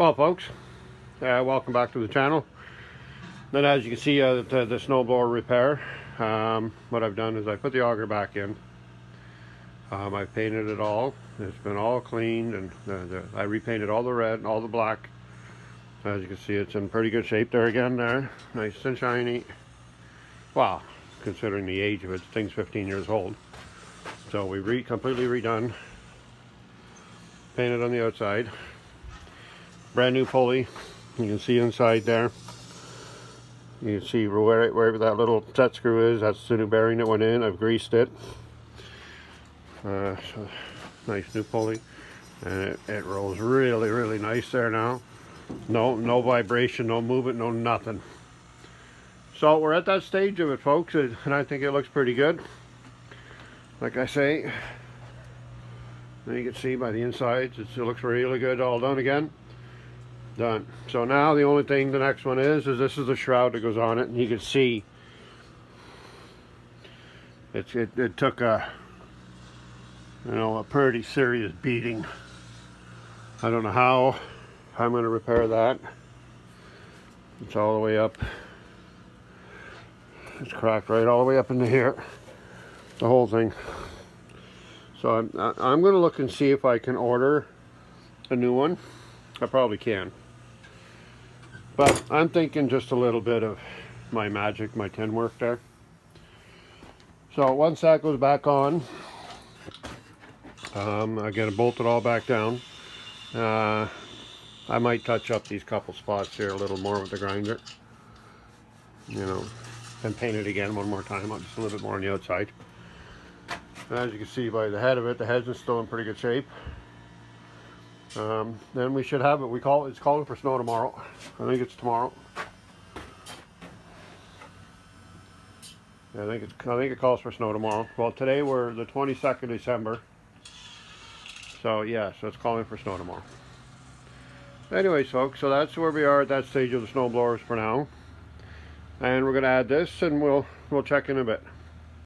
Well, folks, welcome back to the channel. Then, as you can see, the snowblower repair. What I've done is I put the auger back in. I've painted it all. It's been all cleaned, and I repainted all the red and all the black. As you can see, it's in pretty good shape there again. There, nice and shiny. Wow, considering the age of it, the thing's 15 years old. So we completely redone. Painted on the outside. Brand new pulley. You can see inside there. You can see wherever that little set screw is. That's the new bearing that went in. I've greased it. So nice new pulley, and it rolls really nice there now. No vibration, no movement, no nothing. So we're at that stage of it, folks, and I think it looks pretty good. Like I say, and you can see by the insides, it looks really good. All done again. Done. So now the only thing, the next one is this is the shroud that goes on it, and you can see it took a pretty serious beating. I don't know how I'm going to repair that. It's all the way up. It's cracked right all the way up into here, the whole thing. So I'm going to look and see if I can order a new one. I probably can. But I'm thinking just a little bit of my magic, my tin work there. So once that goes back on, I gotta bolt it all back down. I might touch up these couple spots here a little more with the grinder. And paint it again one more time, just a little bit more on the outside. And as you can see by the head of it, the head's still in pretty good shape. Then we should have it. It's calling for snow tomorrow. I think it's tomorrow. I think it calls for snow tomorrow. Well, today we're the 22nd of December. So yeah, so it's calling for snow tomorrow. Anyways, folks, so that's where we are at that stage of the snow blowers for now. And we're gonna add this, and we'll check in a bit.